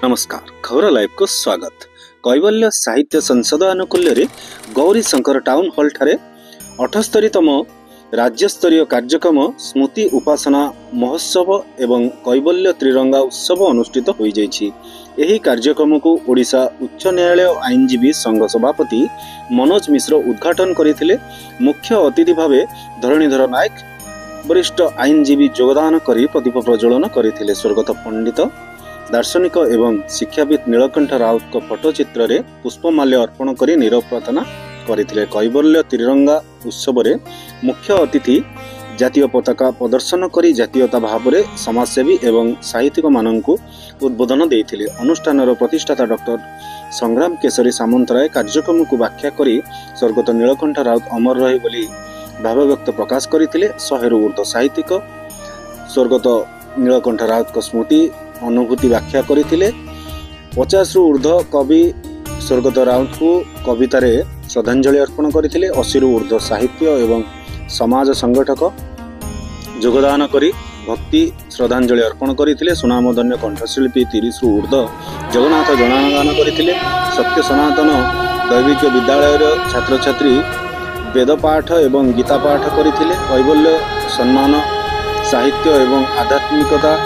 नमस्कार, खबर लाइव को स्वागत। कैवल्य साहित्य संसद आनुकूल्य गौरी शंकर टाउन हॉल ठारे 78तम राज्यस्तरीय कार्यक्रम स्मृति उपासना महोत्सव एवं कैवल्य त्रिरंगा उत्सव अनुष्ठित हो जाइछि। एही कार्यक्रम को ओडिशा उच्च न्यायालय आईनजीवी संघ सभापति मनोज मिश्र उद्घाटन करथिले। मुख्य अतिथि भावे धरणीधर नायक वरिष्ठ आईनजीवी योगदान करी प्रदीप प्रज्वलन करथिले। स्वर्गत पंडित दार्शनिक एवं शिक्षाविद नीलकंठ राउत को फोटोचित्र रे पुष्पमाल्य अर्पण करी नीरव प्रार्थना करथिले। कैवल्य त्रिरंगा उत्सव रे मुख्य अतिथि जातीय पताका प्रदर्शन करी जातीयता भाव रे समाजसेवी एवं साहित्यिक माननकु उद्बोधन देथिले। अनुष्ठान प्रतिष्ठाता डॉक्टर संग्राम केशरी सामंतराय कार्यक्रम को व्याख्या करी स्वर्गत नीलकंठ राउत अमर रहे बोली भाव व्यक्त प्रकाश करथिले। 100 रु ऊर्ध्व साहित्यिक स्वर्गत नीलकंठ राउत को स्मृति अनुभूति व्याख्या करथिले। 50 रु ऊर्ध्व कवि स्वर्गत राउत को कवितारे श्रद्धांजलि अर्पण करथिले। 80 रु ऊर्ध्व साहित्य एवं समाज संगठक योगदान करी भक्ति श्रद्धांजलि अर्पण करथिले। सुनामधन्य कंठशिल्पी 30 रु ऊर्ध्व जगन्नाथ जनागान करथिले। सत्य सनातन दैविक विद्यालय छात्र छात्री वेद पाठ एवं गीता पाठ करथिले। कैवल्य सम्मान साहित्य एवं आध्यात्मिकता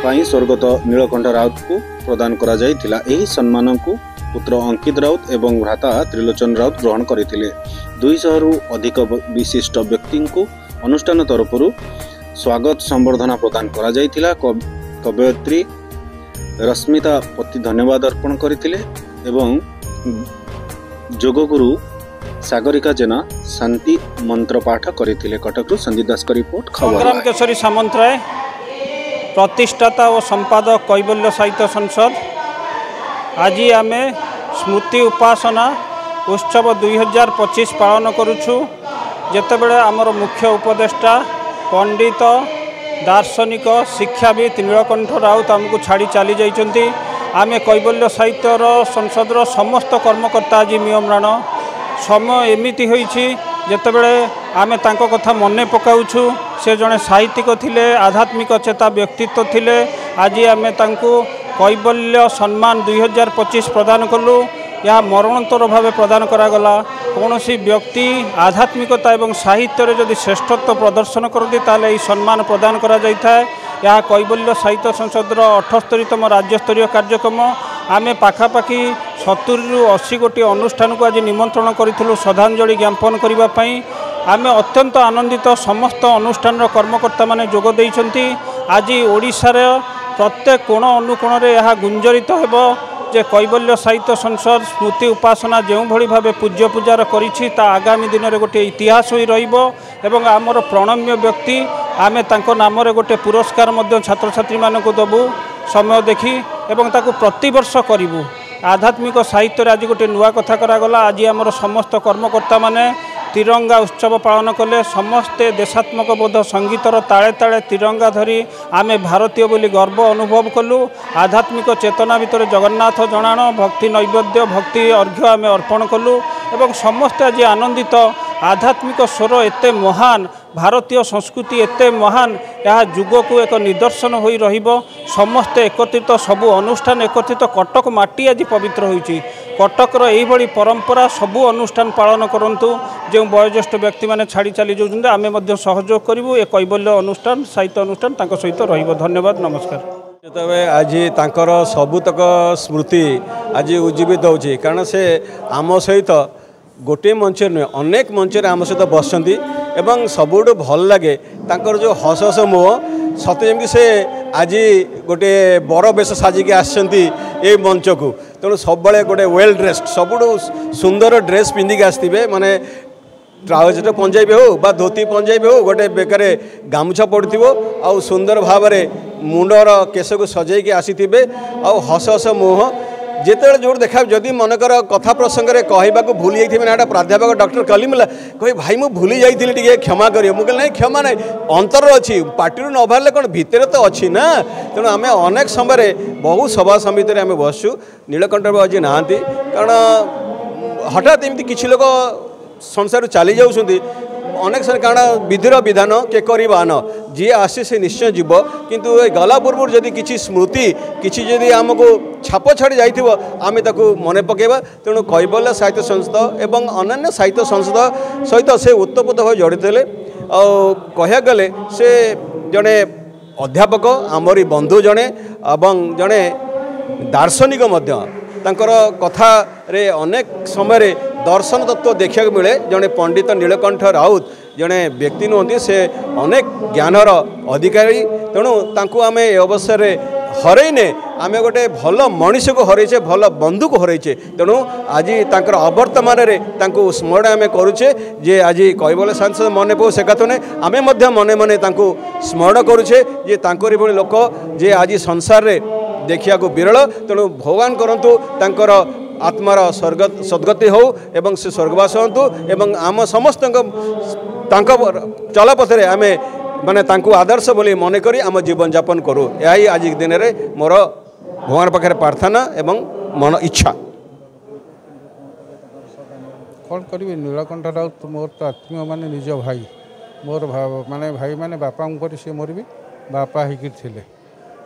पाई स्वर्गत नीलकंठ राउत को प्रदान करा जायतिला। एही सम्मान को पुत्र अंकित राउत एवं भ्राता त्रिलोचन राउत ग्रहण करथिले। 200 रु अधिक विशिष्ट व्यक्ति को अनुष्ठान तरफ स्वागत संबर्धना प्रदान करा जायतिला। कवयित्री रश्मिता पति धन्यवाद अर्पण करथिले एवं जोगगुरु सागरिका जेना शांति मंत्र पाठ करथिले। कटकरू संदीप दास का रिपोर्ट। खबर संग्राम केशरी सामंतराय प्रतिष्ठाता और संपादक कैवल्य साहित्य संसद आज आम स्मृति उपासना उत्सव 2025 पालन करुछु। जेतेबेले आमर मुख्य उपदेष्टा पंडित दार्शनिक शिक्षाविद नीलकंठ राउत आमको छाड़ी चली जाइछन्ति। आमे कैवल्य साहित्य संसदर समस्त कर्मकर्ता आज म्रियम्राण। समय एमिति होइछि जेतेबेले आमे तांको कथा मने पकाउछु। से जड़े साहित्यिक थिले, आध्यात्मिक चेता व्यक्तित्व थिले। आज आमे तांको कैवल्य सम्मान 2025 प्रदान कलु। यह मरणोत्तर भाव प्रदान करागला। कौन सी व्यक्ति आध्यात्मिकता एवं साहित्य रे जदि श्रेष्ठत्व प्रदर्शन करती ताले सम्मान प्रदान करा जायथाय। यह कैवल्य साहित्य संसदर 78तम राज्यस्तरीय कार्यक्रम आमे पाखापाखि 70 रु 80 गोटी अनुष्ठान को आज निमंत्रण करिथिलु श्रद्धांजलि ज्ञापन करिबा पई। आमे अत्यंत आनंदित। समस्त अनुष्ठान कर्मकर्ता माने जोग दैछन्ति। आज ओडिशा रे प्रत्येक कोण अनुकोण रे यह गुंजरित हेबो जे कैवल्य साहित्य संसद स्मृति उपासना जो भली भाव पूज्य पूजार करिछि ता आगामी दिन रे गोटे इतिहास होई रहिबो। एवं आमर प्रणम्य व्यक्ति आमे तांको नाम रे गोटे पुरस्कार मध्य छात्र छात्री मानकु दबु समय देखी एवं ताकु प्रतिवर्ष करिवु। आध्यात्मिक साहित्य आज गोटे नुआ कथा करागला। आज आमर समस्त कर्मकर्ता माने तिरंगा उत्सव पालन कले। समस्ते देशात्मक बोध संगीतर ताले ताले तिरंगा धरी आमे भारतीय बोली गर्व अनुभव कलु। आध्यात्मिक चेतना भितर जगन्नाथ जनाण भक्ति नैवेद्य भक्ति अर्घ्य आमे अर्पण कलु एवं समस्ते आज आनंदित। आध्यात्मिक स्वर एते महान, भारतीय संस्कृति एते महान, यह जुग को एक निदर्शन हो रहिबो। समस्ते एकत्रित, सबु अनुष्ठान एकत्रित। कटक माटी आज पवित्र होइछि। कटकर यही परंपरा सबु अनुष्ठान पालन करंतु। जो वयोज्येष्ठ व्यक्ति माने छाड़ी चली जाउछन्ते आमे मध्य सहयोग करिवु। ए कैवल्य अनुष्ठान साहित्य अनुष्ठान तांको सहित रहिबो। धन्यवाद, नमस्कार। जेतबे आज तांकर सबुतक स्मृति आज उज्जीवित होछि कारण से आम सहित गोटे मंच नुहे अनेक मंच आम सहित बसती एवं सबुठ भल लगे तांकर जो हस हस मुह सते जमी से आज गोटे बड़ बेश साजिकी आसछन्ति ए मंच को। तेणु सब गोटे वेल ड्रेस्ड सबुठ सुंदर ड्रेस पिंधिक आसथिबे माने ट्राउजर पंजाबी हो बा धोती पंजाबी हो गोटे बेकार गामुछा पड़ो आ सुंदर भाव में मुंडर केश को सजाई आसी हस हस मुह जिते जो देखा जदि मनकर कथा प्रसंग में कहवाक भूली जाइए ना प्राध्यापक डॉक्टर कलिमुल्ला कहे भाई मुझे भूली जाइए टे क्षमा करिए मुझे नहीं क्षमा नहीं अंतर अच्छी पार्टी न बाहर कौन भितर तो अच्छी ना तेणु आम अनेक समय बहु सभा समिति आम बसु नीलकंठ बाबू आज नहांती कारण हठात एमती किसी लोग संसार चली जाऊँच अनेक समय कारण विधिर विधान के करवान जी आसी से निश्चय जीव किंतु गला पूर्व जदि किसी स्मृति किसी जदि आमको छाप छाड़ी जाइथिबो आमे ताकू मने पकेबा तेणु कैबल्य साहित्य संस्था एवं अन्य साहित्य संस्था सहित से उत्तपोत भाव जड़ित थे कह गले से जड़े अध्यापक आमरी बंधु जड़े एवं जड़े दार्शनिक तांकर कथा रे अनेक समय दर्शन तत्व देखा मिले जड़े पंडित नीलकंठ राउत जड़े व्यक्ति नुहति से अनेक ज्ञानर अधिकारी तेणु तांकु आमे ए अवसर हरईने आम गोटे भल मनीष को हरईचे भल बंधु को हरईचे तेणु आज तांकर अवर्तमान स्मरण आम करुचे जे आज कैबल्य सांसद मन पो से कथ नहीं आमे मध्य मने मने तांकु स्मरण करुचे जे तांकर भली लोक जे आज संसार रे देखिया को विरल तेणु भगवान करंतु तांकर आत्मार सद्गति हो एवं से स्वर्गवास होतु एवं आम समस्त चलपथरे आम माने तांकु आदर्श बोली मन करी आम जीवन यापन करूँ यही आज दिन में मोर भगवान पाखे प्रार्थना एवं मन इच्छा कौन करी नीलकंठ राउत मोर तो आत्मीय माने निज भाई मोर माने भाई माने बापा सी मोर भी बापा होकर थे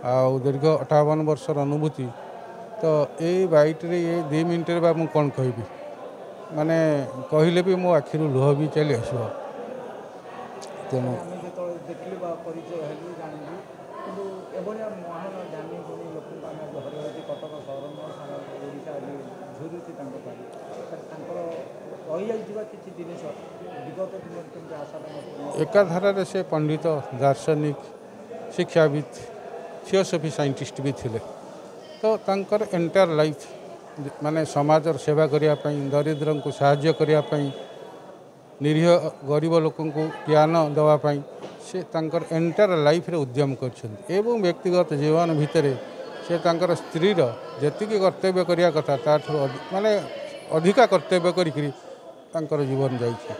आ दीर्घ 58 वर्षर अनुभूति तो ये बाइट रे ये 2 मिनट रे मुझे कौन कहि माने कहले भी मो आखिर लुह भी चली आस तेणु एकाधार से पंडित दार्शनिक शिक्षाविद थियोसफी साइंटिस्ट भी थिले तो तांकर एंटायर लाइफ माने समाज सेवा करने दरिद्र को साहाय्य करने निरीह गरीब लोक ज्ञान देवाई से तांकर एंटायर लाइफ रे उद्यम कर व्यक्तिगत जीवन भितर से तांकर स्त्रीर जेतिकी कर्तव्य करिया कथा ताठू माने अधिका कर्तव्य करी तांकर जीवन जाइए।